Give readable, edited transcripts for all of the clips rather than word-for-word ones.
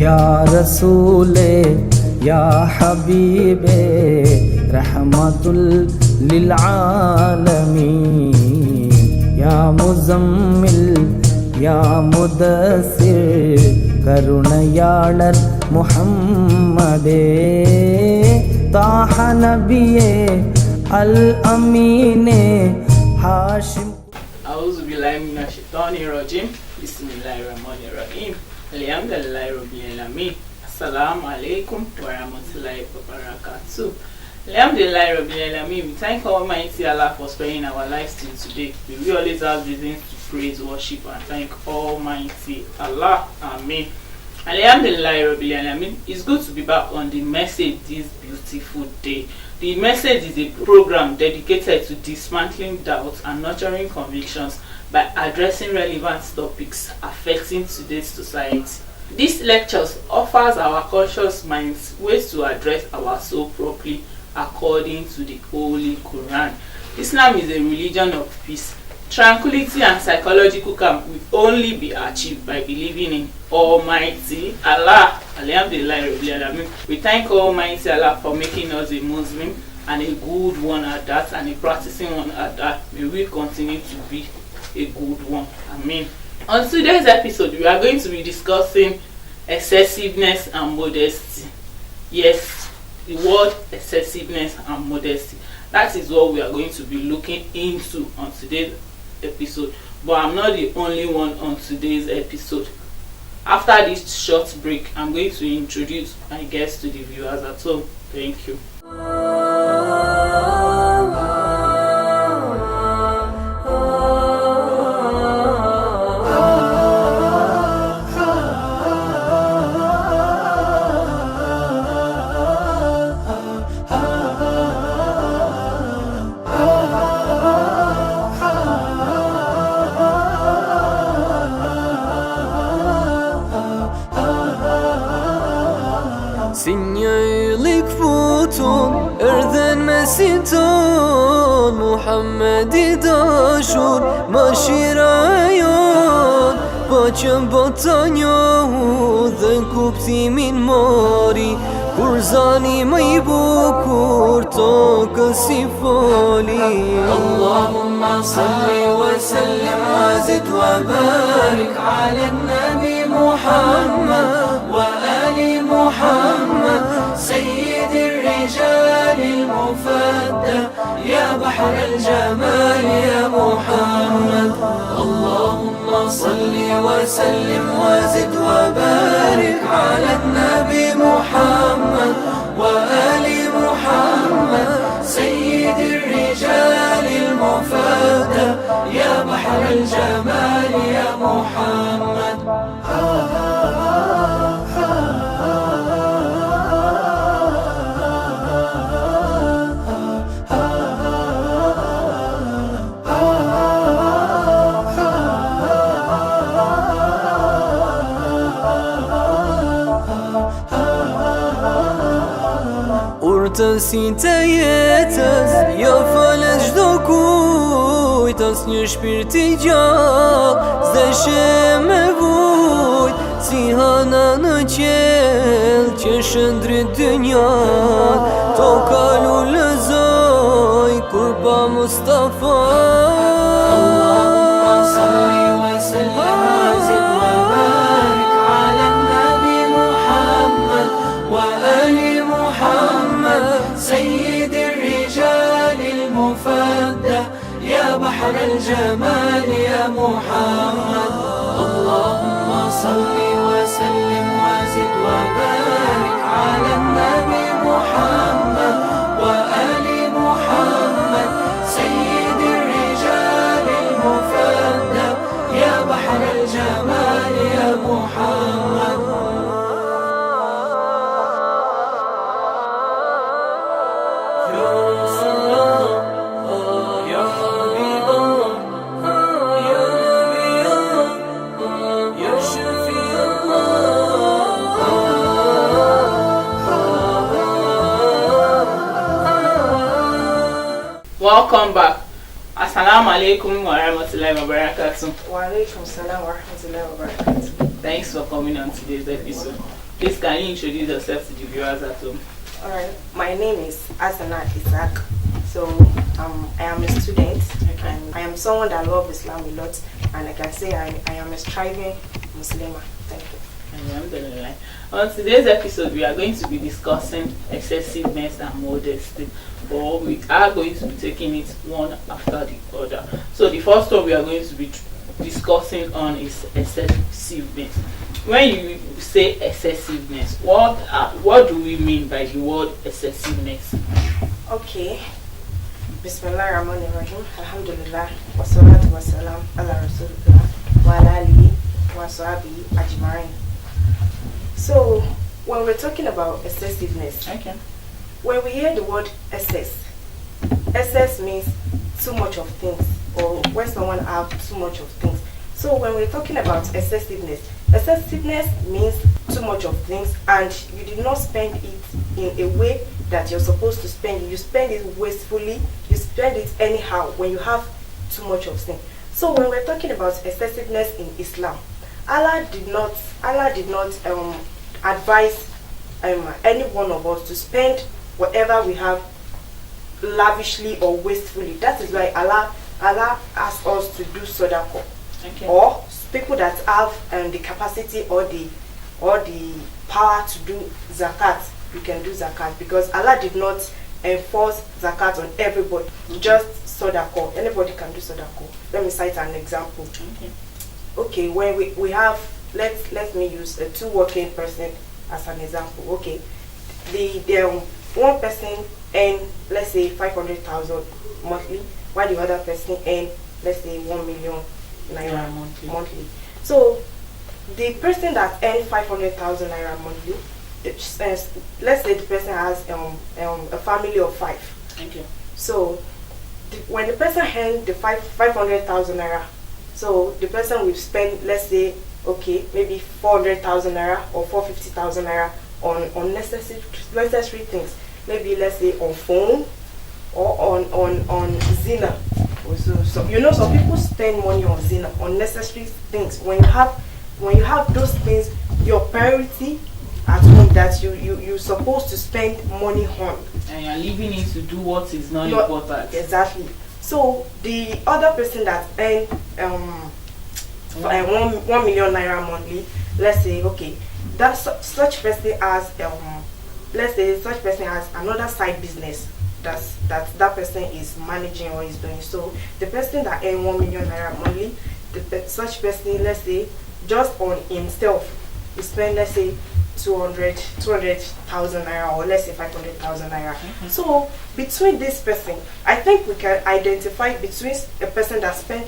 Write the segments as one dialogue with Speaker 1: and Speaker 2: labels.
Speaker 1: या रसूले या हबीबे रहमतुल लिल आलमीन या मुज़म्मिल या मुदस्सिर करुणयाளர் मुहम्मदे ताह नबिये अल अमीने Hashim
Speaker 2: أعوذ بالله من الشيطان الرجيم بسم الله الرحمن الرحيم الحمد لله رب العالمين السلام عليكم ورحمة الله وبركاته. Alhamdulillah Rabbil Alamin. We thank Almighty Allah for sparing our lives till today. We always have reasons to praise, worship, and thank Almighty Allah. Amen. Alhamdulillah Rabbil Alamin. It's good to be back on the message this beautiful day. The message is a program dedicated to dismantling doubts and nurturing convictions by addressing relevant topics affecting today's society. This lectures offers our conscious minds ways to address our soul properly according to the Holy Quran. Islam is a religion of peace. Tranquility and psychological calm will only be achieved by believing in Almighty Allah. Alhamdulillah. We thank Almighty Allah for making us a Muslim and a good one at that, and a practicing one at that. May we continue to be a good one. Amen. On today's episode, we are going to be discussing excessiveness and modesty. Yes, the word excessiveness and modesty. That is what we are going to be looking into on today's episode. But I'm not the only one on today's episode. After this short break, I'm going to introduce my guests to the viewers at home. Thank you.
Speaker 3: Sinjëlik futun, erdhen me sinton Muhammedi dashur, ma shira jon Pa që bota njohu dhe kuptimin mori Kur zani më I bukur tokës si foli Allahumma salli wa sallim wa zid wa barik ala nabi Muhammad wa ali محمد سيد الرجال المفدى يا بحر الجمال يا محمد اللهم صل وسلم وزد وبارك على النبي محمد وآل محمد سيد الرجال المفدى يا بحر الجمال يا محمد Urtës si të jetës, jo falët çdo kujt As një shpirt I gjallë, s'deshe me vujt Si hana në qelë, që shëndrit dynjat To kalu lëzoj, kur pa Mustafa Allahumma salli wa sallim wa zid wa barik ala nabi Muhammad wa ali محمد سيد الرجال المفدى يا بحر الجمال يا محمد اللهم صل وسلم وزد وبارك على النبي محمد وآل محمد سيد الرجال المفدى يا بحر الجمال يا محمد
Speaker 2: Welcome back. Assalamu alaikum wa rahmatullahi wa barakatuh.
Speaker 4: Wa alaikum salam wa rahmatullahi wa barakatuh.
Speaker 2: Thanks for coming on to today's episode. Please, can you introduce yourself to the viewers at home?
Speaker 4: Alright, my name is Asana Isaac. So I am a student, and I am someone that loves Islam a lot, and I can say I am a striving Muslim. Thank you.
Speaker 2: Alhamdulillah. On today's episode, we are going to be discussing excessiveness and modesty, or we are going to be taking it one after the other. So the first one we are going to be discussing on is excessiveness. When you say excessiveness, what do we mean by the word excessiveness?
Speaker 4: Okay. Bismillahirrahmanirrahim. Alhamdulillah. Wassalatu wassalam ala rasulillah wa ala alihi wa sahbihi ajma'in. So, when we're talking about excessiveness,
Speaker 2: Okay.
Speaker 4: when we hear the word excess means too much of things, or when someone has too much of things. So when we're talking about excessiveness means too much of things, and you did not spend it in a way that you're supposed to spend it. You spend it wastefully, you spend it anyhow when you have too much of things. So when we're talking about excessiveness in Islam, Allah did not advise any one of us to spend whatever we have lavishly or wastefully. That is why Allah asks us to do sadaqah.
Speaker 2: Okay.
Speaker 4: Or people that have the capacity or the power to do zakat, you can do zakat, because Allah did not enforce zakat on everybody. Just sadaqah. Anybody can do sadaqah. Let me cite an example. Okay, when we have, let me use a two working person as an example. Okay, the one person earn, let's say, 500,000 monthly, while the other person earn, let's say, 1 million naira monthly. So the person that earns 500,000 naira monthly, let's say the person has a family of 5.
Speaker 2: Okay.
Speaker 4: So when the person earns the 500,000 naira, so the person will spend, let's say, okay, maybe 400,000 naira or 450,000 naira on necessary things. Maybe, let's say, on phone or on zina. So you know, some people spend money on zina, on necessary things. When you have those things, your priority at home that you're supposed to spend money on,
Speaker 2: And you're leaving it to do what is not important.
Speaker 4: Exactly. So the other person that earn 1 million naira monthly, let's say, okay, that such person has let's say such person has another side business that person is managing or is doing. So the person that earn 1 million naira monthly, such person, let's say, just on himself, he spend, let's say, 200,000 naira, or let's say 500,000 naira. So between this person, I think we can identify between a person that spent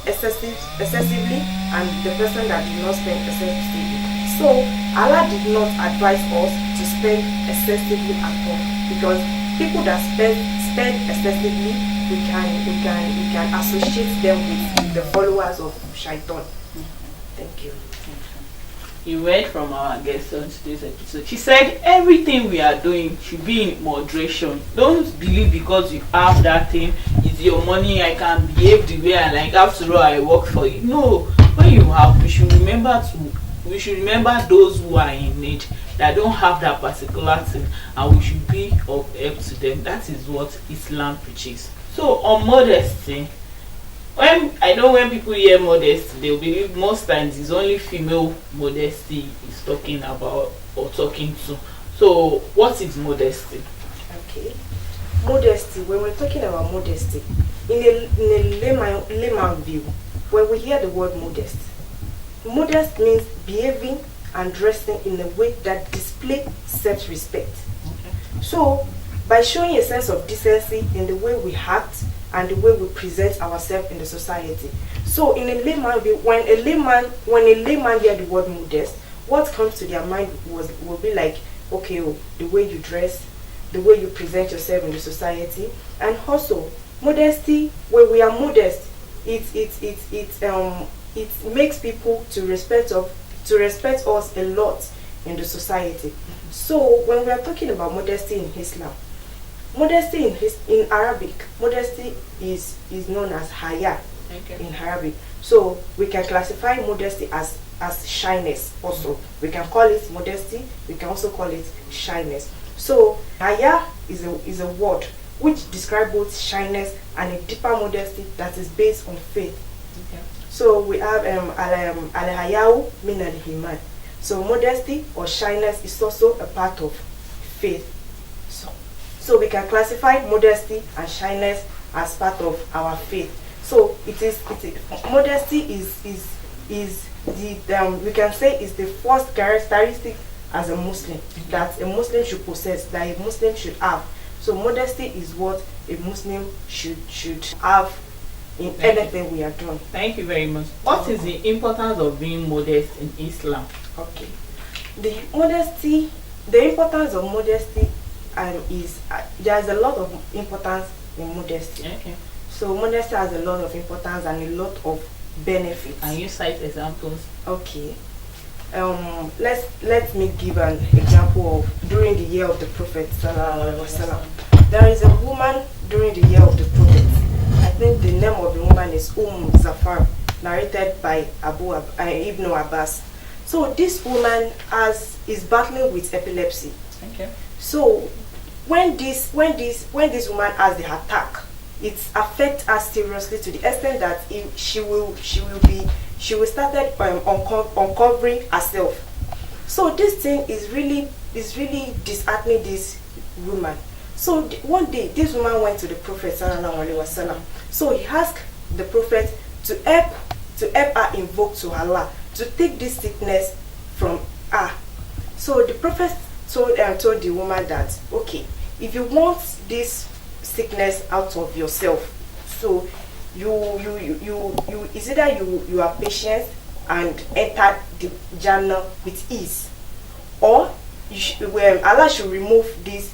Speaker 4: excessively and the person that did not spend excessively. So Allah did not advise us to spend excessively at all, because people that spend excessively, we can associate them with the followers of Shaitan. Thank you.
Speaker 2: You read from our guest on today's episode. She said everything we are doing should be in moderation. Don't believe because you have that thing, it's your money, I can behave the way I like, after all I work for it. No, when you have, we should remember those who are in need, that don't have that particular thing, and we should be of help to them. That is what Islam preaches. So on modesty, when people hear modesty, they will believe most times it's only female modesty is talking about or talking to. So what is modesty?
Speaker 4: Okay, modesty. When we're talking about modesty, in a layman view, when we hear the word modest means behaving and dressing in a way that display self-respect. Okay. So by showing a sense of decency in the way we act and the way we present ourselves in the society. So in a layman view, when a layman hear the word modest, what comes to their mind will be like, okay, the way you dress, the way you present yourself in the society. And also modesty, when we are modest, it makes people to respect us a lot in the society. So when we are talking about modesty in Islam, modesty in Arabic, modesty is known as haya. Okay. In Arabic. So we can classify modesty as as shyness also. We can call it modesty, we can also call it shyness. So haya is a word which describes both shyness and a deeper modesty that is based on faith.
Speaker 2: Okay.
Speaker 4: So we have al-hayau min al-iman. So modesty or shyness is also a part of faith. So we can classify modesty and shyness as part of our faith. So modesty is the we can say is the first characteristic as a Muslim that a Muslim should possess, that a Muslim should have. So modesty is what a Muslim should have in anything we are doing.
Speaker 2: Thank you very much. What is the importance of being modest in Islam?
Speaker 4: Okay. The importance of modesty is there is a lot of importance in modesty.
Speaker 2: Okay.
Speaker 4: So modesty has a lot of importance and a lot of benefits.
Speaker 2: Can you cite examples?
Speaker 4: Okay. Let me give an example of during the year of the Prophet Sallallahu Alaihi Wasallam. There is a woman during the year of the Prophet. I think the name of the woman is Zafar, narrated by Ibn Abbas. So this woman is battling with epilepsy.
Speaker 2: Okay.
Speaker 4: So when this woman has the attack, it affects her seriously to the extent that she will start uncovering herself. So this thing is really disheartening this woman. So one day this woman went to the Prophet Sallallahu Alaihi Wasallam. So he asked the Prophet to help her invoke to Allah to take this sickness from her. So the Prophet told the woman that, okay, if you want this sickness out of yourself, so you is either you are patient and enter the Jannah with ease, or Allah should remove this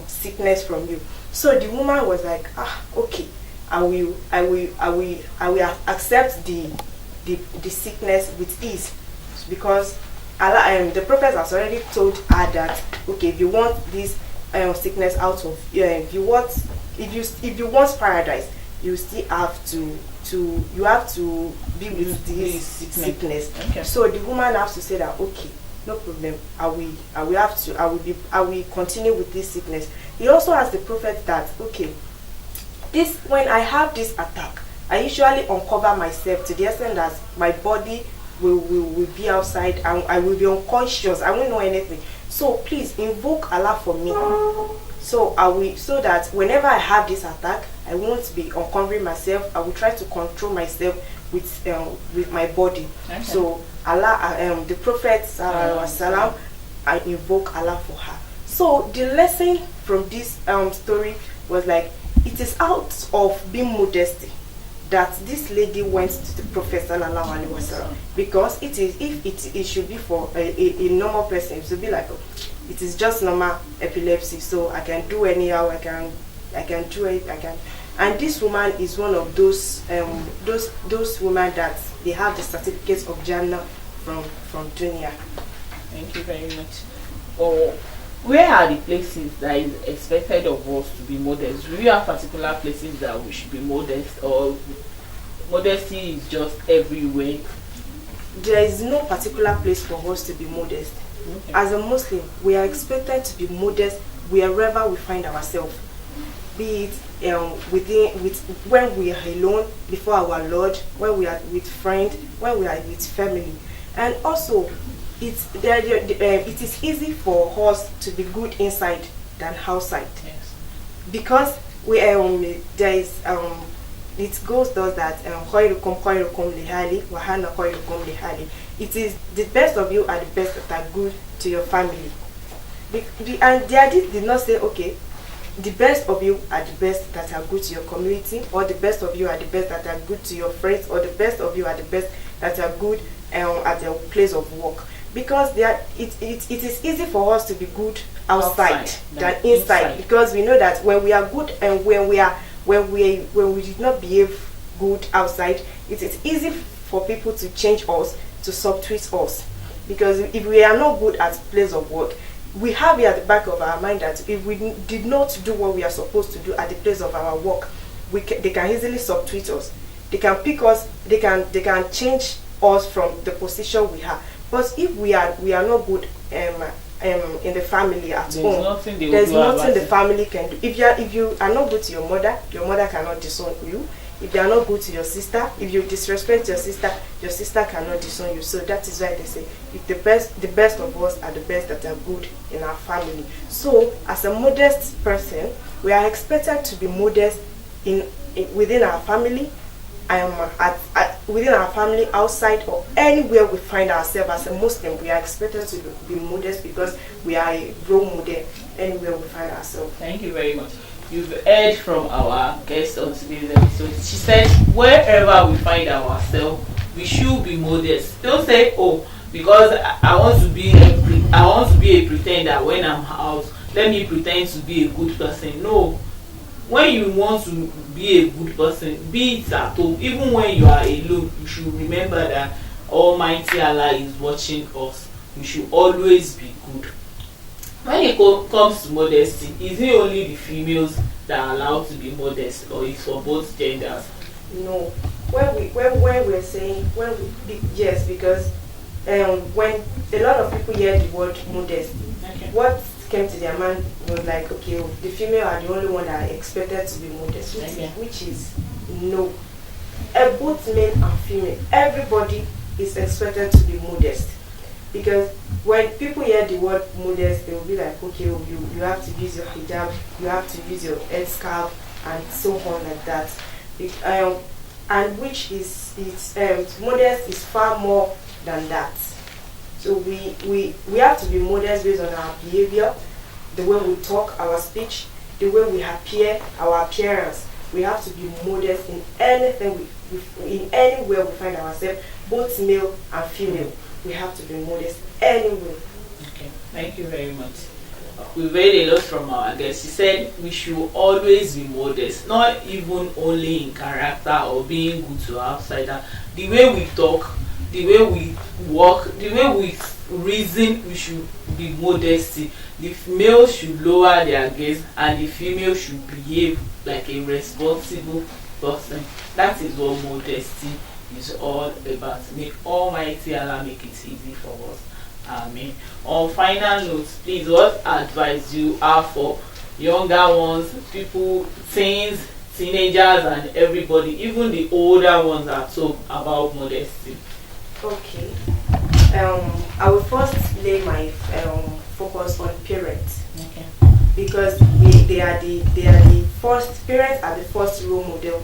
Speaker 4: sickness from you. So the woman was like, okay, I will accept the sickness with ease, because Allah, the Prophet has already told her that, okay, if you want this sickness out of if you want paradise, you still have to be with this sickness.
Speaker 2: Okay.
Speaker 4: So the woman has to say that, okay, no problem, I will continue with this sickness. He also asked the Prophet that, okay, when I have this attack, I usually uncover myself to the extent that my body will be outside and I will be unconscious. I won't know anything. So please invoke Allah for me. So that whenever I have this attack, I won't be uncovering myself. I will try to control myself with my body. Okay. So Allah, the Prophet ﷺ, I invoke Allah for her. So the lesson from this story was like, it is out of being modesty that this lady went to the Prophet Sallallahu Alaihi Wasallam, because it should be for a normal person, it should be like, it is just normal epilepsy, so I can do anyhow, I can do it, and this woman is one of those women that they have the certificates of Jannah from dunya.
Speaker 2: Thank you very much. Where are the places that is expected of us to be modest? Do you have particular places that we should be modest, or modesty is just everywhere?
Speaker 4: There is no particular place for us to be modest. Okay. As a Muslim, we are expected to be modest wherever we find ourselves. Be it when we are alone before our Lord, when we are with friends, when we are with family, and also it is easy for us to be good inside than outside.
Speaker 2: Yes.
Speaker 4: Because there is it goes does that it is the best of you are the best that are good to your family. And the hadith did not say, okay, the best of you are the best that are good to your community, or the best of you are the best that are good to your friends, or the best of you are the best that are good at your place of work. Because it is easy for us to be good outside than inside, because we know that when we are good and when we did not behave good outside, it is easy for people to change us, to subtweet us. Because if we are not good at place of work, we have it at the back of our mind that if we did not do what we are supposed to do at the place of our work, they can easily subtweet us. They can pick us. They can change us from the position we have. But if we are not good in the family at home, there's nothing the family can do. If you are not good to your mother cannot disown you. If you are not good to your sister, if you disrespect your sister cannot disown you. So that is why they say if the best of us are the best that are good in our family. So as a modest person, we are expected to be modest within our family, within our family, outside, or anywhere we find ourselves. As a Muslim, we are expected to be modest because we are a role model anywhere we find ourselves.
Speaker 2: Thank you very much. You've heard from our guest on today's episode. She said, wherever we find ourselves, we should be modest. Don't say, oh, because I want to be a pretender when I'm out, let me pretend to be a good person. No. When you want to be a good person, be it at home. Even when you are alone, you should remember that Almighty Allah is watching us. We should always be good. When it comes to modesty, is it only the females that are allowed to be modest, or is for both genders?
Speaker 4: No. Yes, because when a lot of people hear the word modest, what came to their mind was like, okay, the female are the only one that are expected to be modest, which is no. Both male and female, everybody is expected to be modest. Because when people hear the word modest, they will be like, okay, you have to use your hijab, you have to use your headscarf, and so on like that. And which is modest is far more than that. So we have to be modest based on our behavior, the way we talk, our speech, the way we appear, our appearance. We have to be modest in anything, in anywhere we find ourselves, both male and female. We have to be modest anyway.
Speaker 2: Okay, thank you very much. We read a lot from our guest. She said we should always be modest, not even only in character or being good to outsider. The way we talk, the way we walk, the way we reason, we should be modesty. The male should lower their gaze and the female should behave like a responsible person. That is what modesty is all about. May Almighty Allah make it easy for us. Amen. On final notes, please, what advice do you have for younger ones, people, teens, teenagers, and everybody, even the older ones at home, about modesty?
Speaker 4: Okay. I will first lay my focus on parents.
Speaker 2: Okay.
Speaker 4: Because they are the first, parents are the first role model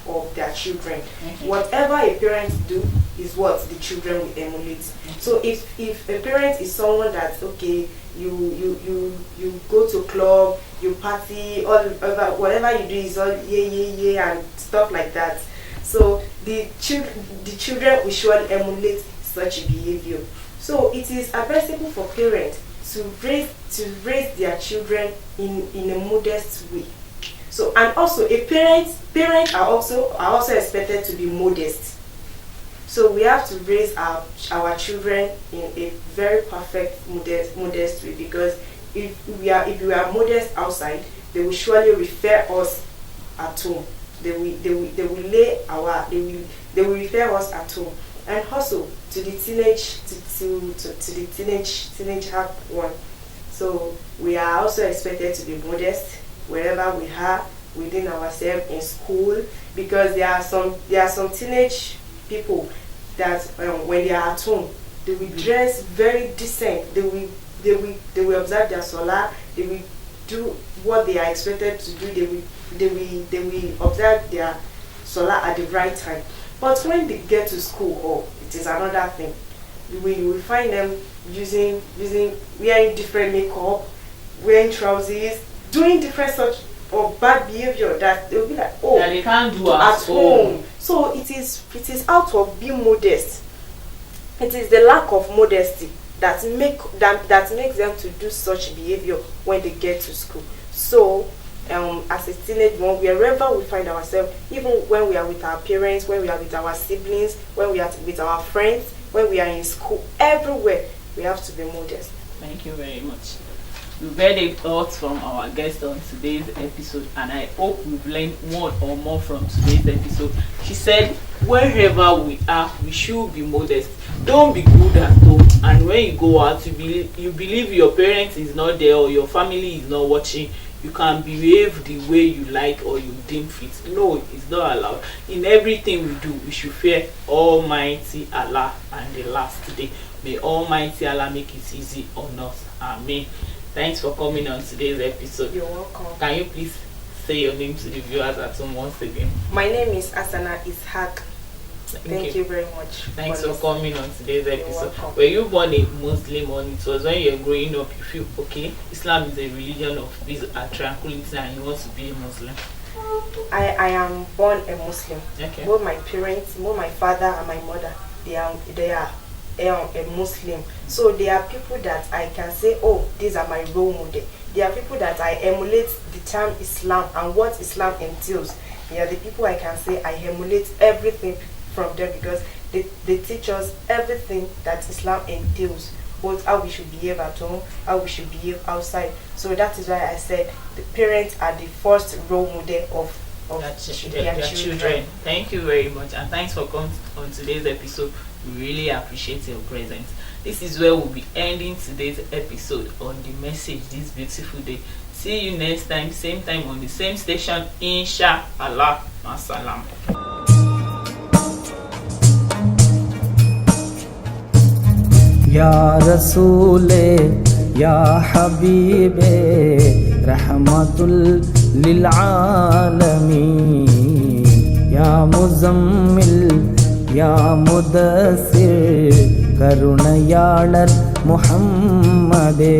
Speaker 4: of their children.
Speaker 2: Okay.
Speaker 4: Whatever a parent do is what the children will emulate.
Speaker 2: Okay.
Speaker 4: So if a parent is someone that, okay, you go to club, you party, all over, whatever you do is all yeah and stuff like that. So the children will surely emulate such behavior. So it is advisable for parents to raise their children in a modest way. So, and also parents are also expected to be modest. So we have to raise our children in a very perfect modest way, because if we are modest outside, they will surely refer us at home. They will refer us at home. And also to the teenage one. So we are also expected to be modest wherever we are within ourselves, in school, because there are some teenage people that when they are at home, they will dress very decent. They will observe their salah. They will do what they are expected to do. They will observe their salah at the right time. But when they get to school, it is another thing. You will find them wearing different makeup, wearing trousers, doing different such of bad behavior that they will be like, oh,
Speaker 2: that they can't do
Speaker 4: at home. So it is out of being modest. It is the lack of modesty that makes them to do such behavior when they get to school. So as a teenage one, wherever we find ourselves, even when we are with our parents, when we are with our siblings, when we are with our friends, when we are in school, everywhere we have to be modest.
Speaker 2: Thank you very much. We've heard a lot from our guest on today's episode, and I hope we've learned one or more from today's episode. She said, wherever we are, we should be modest. Don't be good at home, and when you go out, you believe your parents is not there or your family is not watching. You can behave the way you like or you deem fit. No, it's not allowed. In everything we do, we should fear Almighty Allah and the last day. May Almighty Allah make it easy on us. Amen. Thanks for coming on today's episode.
Speaker 4: You're welcome.
Speaker 2: Can you please say your name to the viewers at home once again?
Speaker 4: My name is Asana Ishaq. Thank you very much.
Speaker 2: Thanks for coming on today's episode.
Speaker 4: Welcome.
Speaker 2: Were you born a Muslim, or it was when you were growing up you feel okay, Islam is a religion of peace and tranquility and you want to be a Muslim?
Speaker 4: I am born a Muslim.
Speaker 2: Okay.
Speaker 4: Both my parents, both my father and my mother, they are a Muslim. So there are people that I can say, oh, these are my role model. There are people that I emulate the term Islam and what Islam entails. They are the people I can say I emulate everything from them, because they teach us everything that Islam entails, both how we should behave at home, how we should behave outside. So that is why I said the parents are the first role model of their children.
Speaker 2: Thank you very much, and thanks for coming on today's episode. We really appreciate your presence. This is where we'll be ending today's episode on the message this beautiful day. See you next time, same time on the same station, inshallah. Masalam.
Speaker 1: Ya Rasule, Ya Habibe, Rahmatul lil Alamin, Ya Muzammil, Ya Mudassir, Karunayalar Muhammade,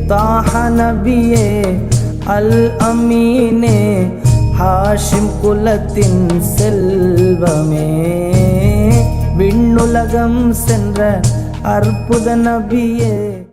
Speaker 1: Taha Nabiye, Al-Amine, Hashim Kulatin Selvame, விண்ணுலகம் சென்ற அற்புத நபியே.